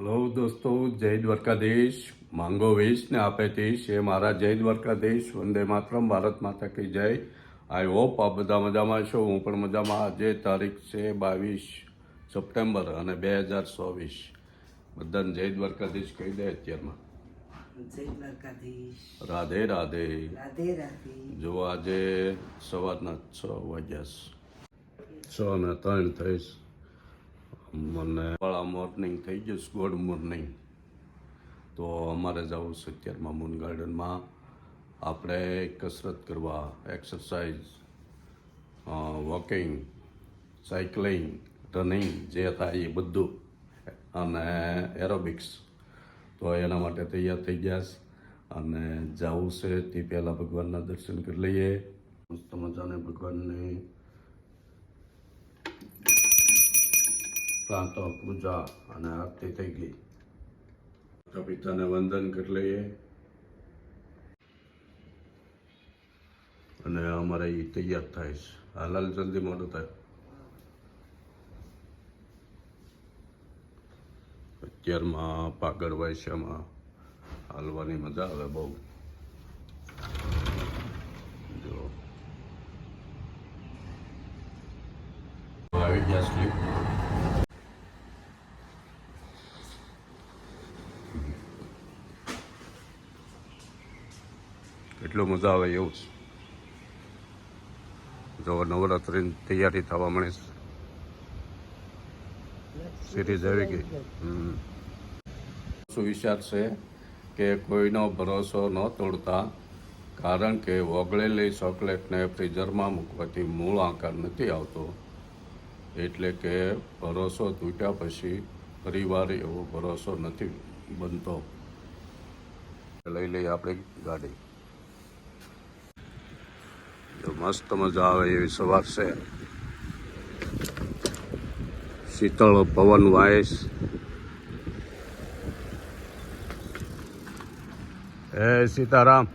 Hello દોસ્તો, જય દ્વારકાધીશ. માંગો વીસ ને આપે 30 એ મારા જય દ્વારકાધીશ. વંદે માતરમ, ભારત માતા કી જય. આઈ હોપ આ બધા મજામાં છો. હું પણ મજામાં. આજે તારીખ છે 22 સપ્ટેમ્બર અને 2024. બધાને જય દ્વારકાધીશ કહી દે અત્યારમાં. જય દ્વારકાધીશ. રાધે રાધે. રાધે રાધે. જો આજે સવારના 6 વાગ્યા, 6:03 થઈશ. મને મોર્નિંગ થઈ ગયું, ગુડ મોર્નિંગ. તો અમારે જવું છે અત્યારમાં મૂન ગાર્ડનમાં. આપણે કસરત કરવા, એક્સરસાઇઝ, વોકિંગ, સાયકલિંગ, રનિંગ જે થાય એ બધું, અને એરોબિક્સ. તો એના માટે તૈયાર થઈ ગયા છે અને જવું છે. તે પહેલાં ભગવાનના દર્શન કરી લઈએ. મસ્ત મજાને ભગવાનની પ્રાંત પૂજા અને આરતી થઈ ગઈ. માતા પિતાને વંદન કરી લઈએ અને અમારે એ તૈયાર થાય છે. હાલ જલ્દી મોડું થાય. અત્યારમાં પાગળ વાયસામાં હાલવાની મજા આવે બહુ. જો આવી ગયા સ્લીપ. એટલું મજા આવે એવું છે. જો નવરાત્રિની તૈયારી થવા મળે છે. સિરીઝ આવી ગઈ. શું વિચાર છે કે કોઈનો ભરોસો ન તોડતા, કારણ કે ઓગળેલી ચોકલેટને ફ્રીઝરમાં મૂકવાથી મૂળ આકાર નથી આવતો. એટલે કે ભરોસો તૂટ્યા પછી ફરીવાર એવો ભરોસો નથી બનતો. લઈ લઈએ આપણી ગાડી. જો મસ્ત મજા આવે એવી સવાર છે. શીતળ પવન વાય. હે સીતારામ.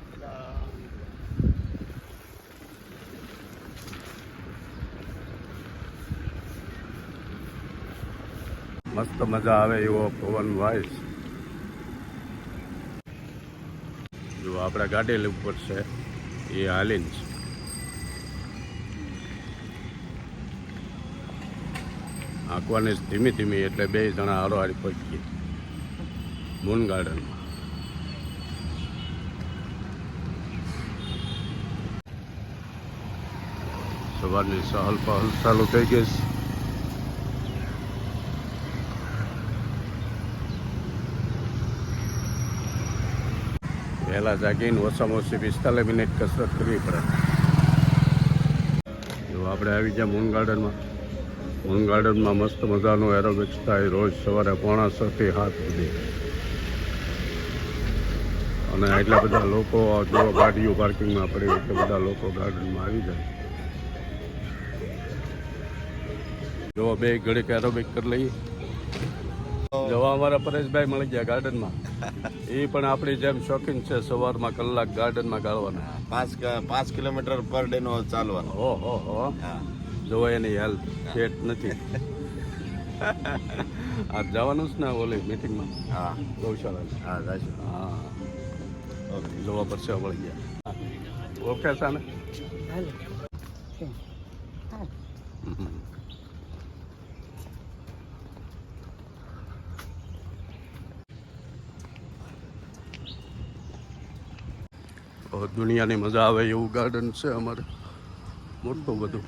મસ્ત મજા આવે એવો પવન વાય. જો આપણે ગાડી લેવું પડશે એ હાલીને છે. આંકવાની ધીમી ધીમી, એટલે બે જણા હારોહારી પહોંચી મૂન ગાર્ડનમાં. સવારની સહલ પહલ ચાલુ થઈ ગઈ છે. વહેલા જાગીને ઓછામાં ઓછી 45 મિનિટ કસરત કરવી પડે. જો આપણે આવી ગયા મૂન ગાર્ડનમાં. મૂન ગાર્ડનમાં મસ્ત મજાનું એરોબિક્સ થાય રોજ સવારે 6:45 થી 7 સુધી. અને એટલા બધા લોકો, જો ગાડીઓ પાર્કિંગમાં પડી એટલે બધા લોકો ગાર્ડનમાં આવી જાય. જો બે ઘડીક એરોબિક કરી લઈએ. જોવા અમારા પરેશભાઈ મળી ગયા ગાર્ડનમાં. એ પણ આપણી જેમ શોખીન છે સવારમાં કલાક ગાર્ડનમાં ગાળવાના. 5 કિલોમીટર પર ડે નો ચાલવાનો. ઓહો હો. જોવા એની હેલ્પ ફેટ નથી. આ જવાનું જ ને ઓલી મિટિંગમાં. હા, ગૌશાળા. હા જાશું. હા, જોવા પડશે મળી ગયા. ઓકે સાને. હાલો. દુનિયાની મજા આવે એવું ગાર્ડન છે અમારે. મોટું બધું,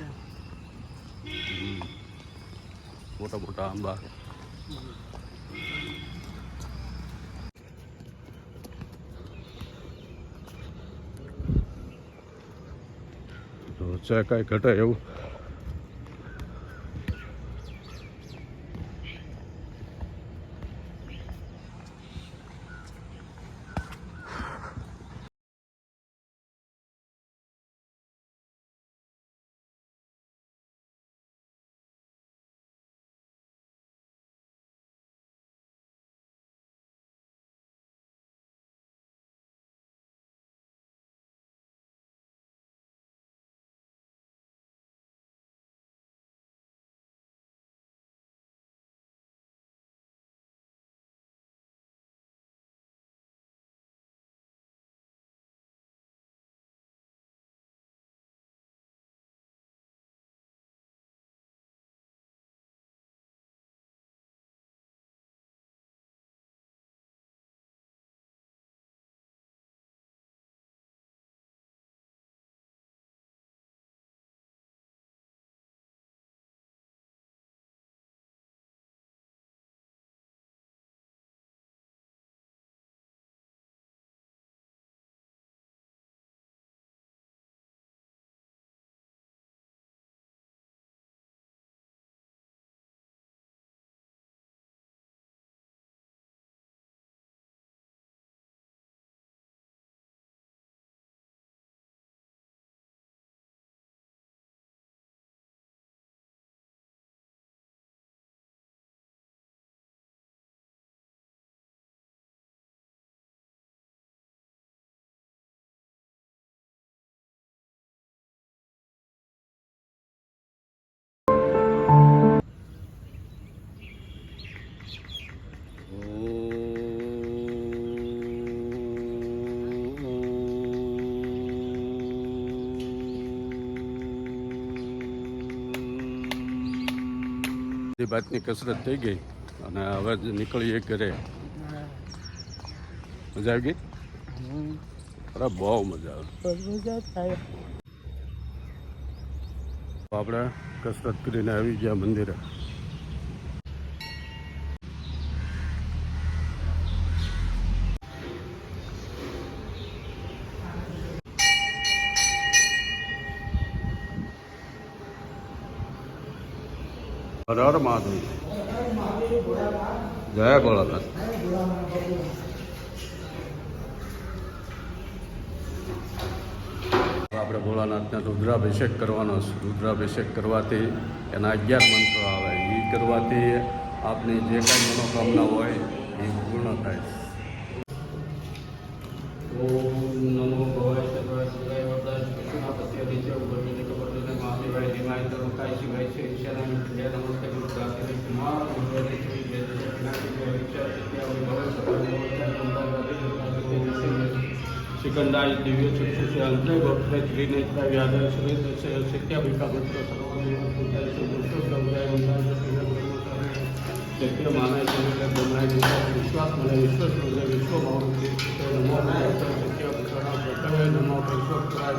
મોટા મોટા આંબા. તો છે કાંઈ ઘટે એવું. બાતની કસરત થઈ ગઈ અને હવે જ નીકળીએ ઘરે. મજા આવી ગઈ? અરે બહુ મજા આવે. આપણે કસરત કરીને આવી ગયા મંદિરે. હર હર મહાદેવ. જય ભોળાનાથ. આપણે ભોળાનાથને રુદ્રાભિષેક કરવાનો છે. રુદ્રાભિષેક કરવાથી એના 11 મંત્રો આવે. એ કરવાથી આપની જે કાંઈ મનોકામના હોય એ પૂર્ણ થાય. ઓમ નમો ભવાય સર્વાય સદાય વરદાય કૃષ્ણાપત્ય દિત્ય ઉભય કપટને મહાદેવાય ધીમાય તરુકાય શિવાય છે ઈશારાય જય નમસ્તે ગુરુદાસે કુમાર ઉદય છે જય જગન્નાથ જય વિચાર સત્યા વિભવ સદાય સિકંદાય દિવ્ય ચક્ષુષે અંતરે ગોત્રે ત્રિનેત્રાય વ્યાધાય શ્રી દશે સત્યાભિકા મંત્ર સર્વદેવ પૂજાય છે દુષ્ટ પ્રભુજાય મંદાય સત્ય માનાય છે બ્રહ્માય વિશ્વાસ મને વિશ્વાસ હૃદય વિશ્વ ભાવથી નમો સત્ય નમો પૈશ્વરાય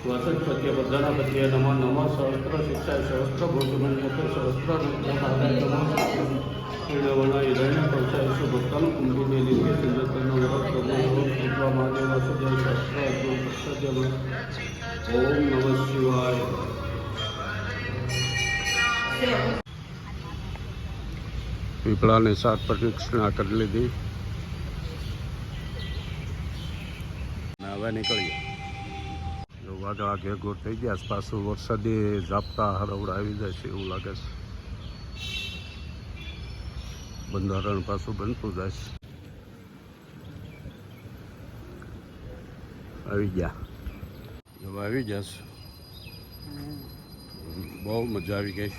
વસતપત્ય પ્રધાનપત્ય નમો નમો સહસ્ત્ર શિક્ષાય સહસ્ત્ર ભોગમન્ય સહસ્ત્ર પૂર્ણવર્ણ હિરણ્ય કૌશાય ભક્તનું કુંભીને લીધે સુંદરનો વરત પ્રભુ મહાદેવ સદય શસ્ત્ર ઓમ નમઃ શિવાય. પીપળાની 7 પ્રદક્ષિણા કરી લીધી અને હવે નીકળીએ. વાદળા ઘેરઘોર થઈ ગયા. પાછું વરસાદી ઝાપટા હરવડા આવી જાય છે એવું લાગે છે. બંધારણ પાછું બનતું જાય છે. આવી ગયા. હવે આવી ગયા છે. બહુ મજા આવી ગઈ.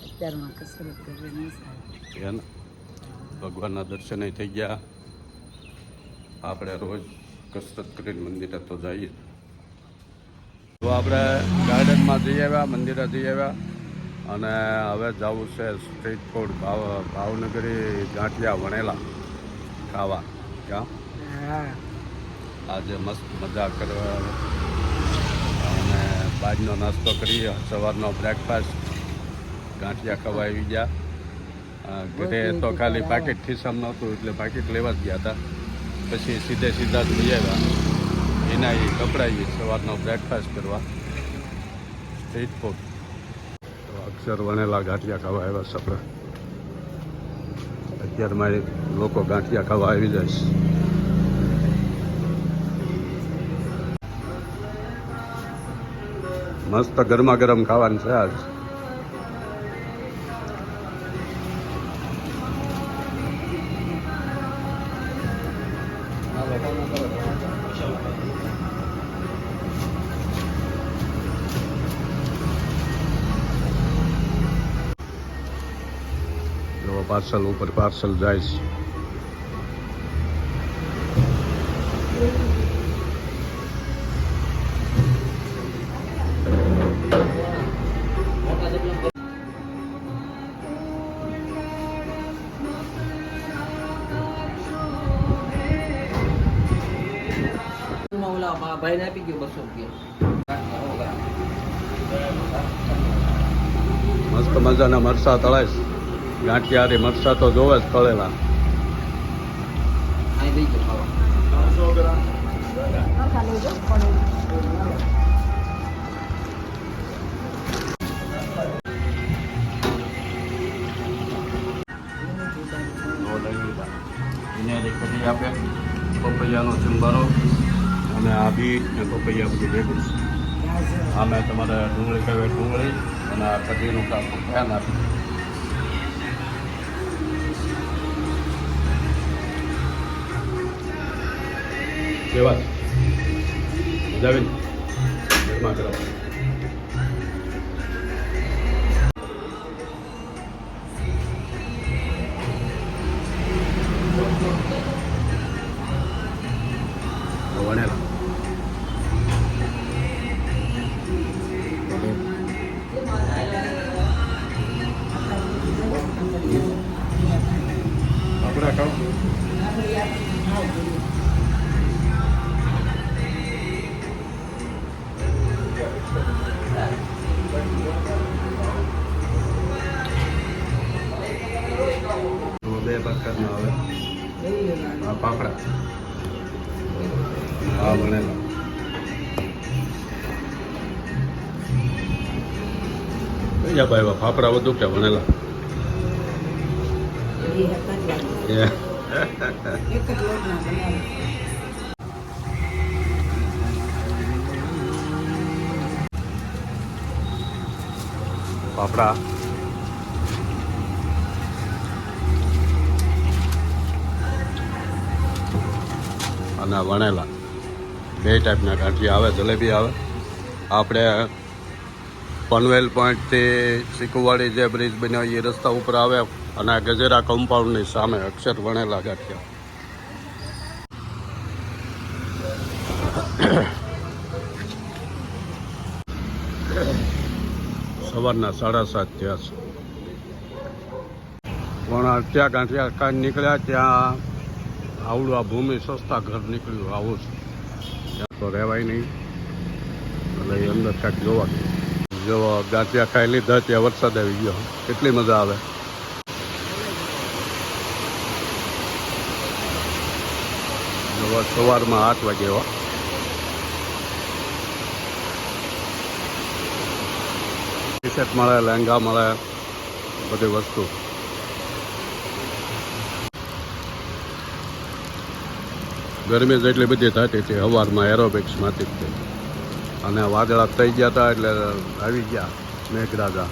અત્યારમાં કસરત કરવાની સારી. એને ભગવાનના દર્શને થઈ ગયા. આપણે રોજ કસરત કરીને મંદિરે તો જઈએ. તો આપણે ગાર્ડનમાં જઈ આવ્યા, મંદિરે જઈ આવ્યા અને હવે જવું છે સ્ટ્રીટ ફૂડ ભાવનગરી ગાંઠિયા વણેલા ખાવા. ક્યાં આજે મસ્ત મજા કરવા અને બાજનો નાસ્તો કરીએ. સવારનો બ્રેકફાસ્ટ ગાંઠિયા ખાવા આવી ગયા. ઘરે તો ખાલી પાકીટ ખિસ્સામાં નહોતું એટલે પાકીટ લેવા જ ગયા હતા. પછી સીધા જ લઈ આવ્યા. એના એ કપડાઈએ સવારનો બ્રેકફાસ્ટ કરવા સ્ટ્રીટ ફૂડ. તો અક્ષર વણેલા ગાંઠિયા ખાવા આવ્યા છે આપણે. અત્યારમાં લોકો ગાંઠિયા ખાવા આવી જાય છે. મસ્ત ગરમા ગરમ ખાવાનું છે આજ. પાર્સલ ઉપર પાર્સલ જાય છે. ભાઈને આપી ગયો 200 રૂપિયા. મસ્ત મજાના મરસા તળાય છે. ગાંઠિયા રે મરસા તો જોવે જ તળેલા. આપે પપૈયાનો ચંબારો અને આ બીટ ને પપૈયા બધું ભેગું છે. આમે તમારે ડુંગળી કહેવાય ડુંગળી અને આ કઢીનું કાપું ધ્યાન આપી. કેવા જાવીન ગરમા ગરમ. ખાવ તો બે પ્રકારના આવે આ પાપડા આ વણેલા કયા ભાઈ ફાફડા વધુ કે વણેલા એક જ લોટના બનાવે. પાપડા અને વણેલા બે ટાઈપના ગાંઠિયા આવે જલેબી આવે આપણે પનવેલ પોઈન્ટથી સિકુવાડી જે બ્રિજ બન્યો એ રસ્તા ઉપર આવે અને આ ગજેરા કમ્પાઉન્ડની સામે અક્ષર વણેલા ગાંઠિયા સવારના 7:30 થયા છે પણ ત્યાં ગાંઠિયા કાંઈ નીકળ્યા ત્યાં આવડું આ ભૂમિ સસ્તા ઘર નીકળ્યું આવું છે ત્યાં તો રહેવાય નહીં એટલે એ અંદર કાંઈક જોવા જો ગાંઠિયા ખાઈ લીધા ત્યાં વરસાદ આવી ગયો કેટલી મજા આવે જો સવારમાં 8 વાગે એવા ટી શર્ટ મળે લહેંગા મળે બધી વસ્તુ ગરમી જેટલી બધી થતી હતી સવારમાં એરોબિક્સમાંથી જ અને વાદળા થઈ ગયા હતા એટલે આવી ગયા મેઘરાજા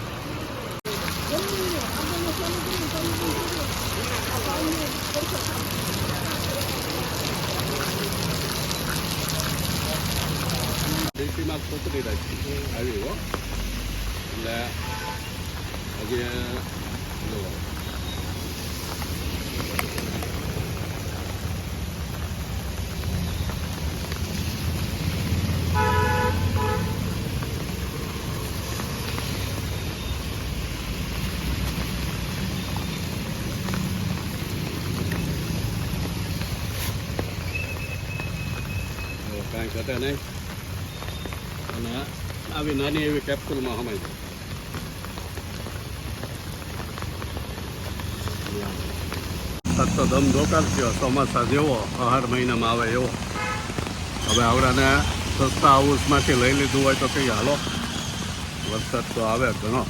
ડીસીમાં છોકરી રાખી આવી હો એટલે હજી જો કાંઈ ઘટે નહીં અને આવી નાની એવી કેપ્સ્યુલમાં સમાઈ જાય તો ધમધોકાર થયો ચોમાસા જેવો 8 મહિનામાં આવે એવો હવે આવડાને સસ્તા હાઉસમાંથી લઈ લીધું હોય તો કંઈ હાલો વરસાદ તો આવે ઘણો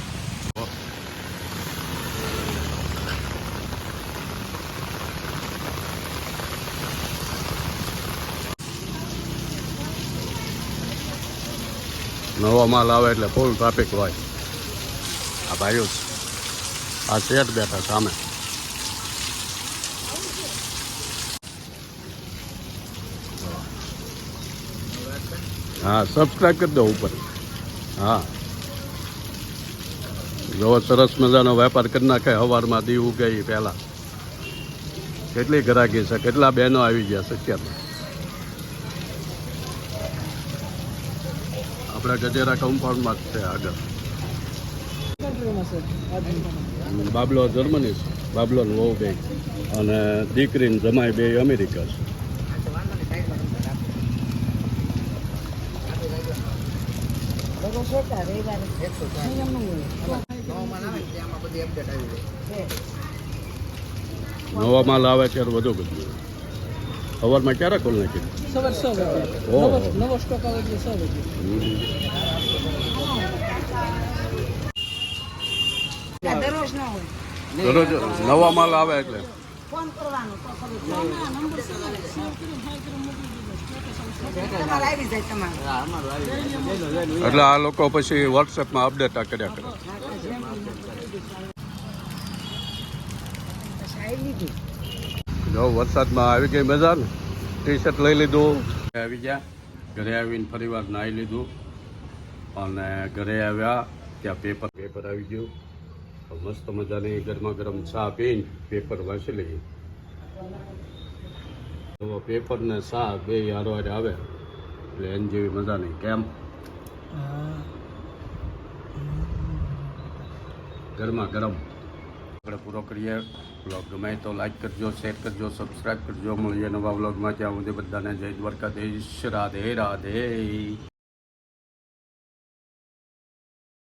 નવો માલ આવે એટલે ફૂલ ટ્રાફિક હોય આ ભાઈઓ આ શેઠ બેઠા સામે હા સબસ્ક્રાઈબ કરી દો ઉપર હા જો સરસ મજાનો વેપાર કરી નાખે સવારમાં દી ઉગે પહેલાં કેટલી ગ્રાહકી છે કેટલા બહેનો આવી ગયા છે અત્યારમાં આપણા ગજેરા કમ્પાઉન્ડમાં જ છે આગળ બાબલો જર્મની છે બાબલો વહુ બે અને દીકરીને જમાઈ બે અમેરિકા છે નવા માલ આવે ત્યારે વધુ બધું સવારમાં ક્યારે ખોલ નાખી સવાર 6 વાગે ઓહો. નવો સ્ટોક આવે એટલે 6 વાગે. દરરોજ ના હોય. દરરોજ નવા માલ આવે એટલે ફોન કરવાનો તો ખબર નંબર તમારે આવી જાય તમારે. એટલે આ લોકો પછી વોટ્સએપમાં અપડેટ કર્યા કરે જો વરસાદમાં આવી ગઈ મજા ને ટી શર્ટ લઈ લીધું આવી ગયા ઘરે આવીને ફરીવાર નાહી લીધું અને ઘરે આવ્યા ત્યાં પેપર આવી ગયું મસ્ત મજાની ગરમા ગરમ ચા પીને પેપર વાંચી લઈએ તો પેપર ને ચા બે હારો આવે એટલે એની જેવી મજા નહીં કેમ ગરમા ગરમ આપણે પૂરો કરીએ. બ્લોગ ગમે તો લાઈક કરજો, શેર કરજો, સબસ્ક્રાઈબ કરજો. મળીએ નવા બ્લોગમાં. ત્યાં સુધી બધાને જય દ્વારકાધીશ. રાધે રાધે.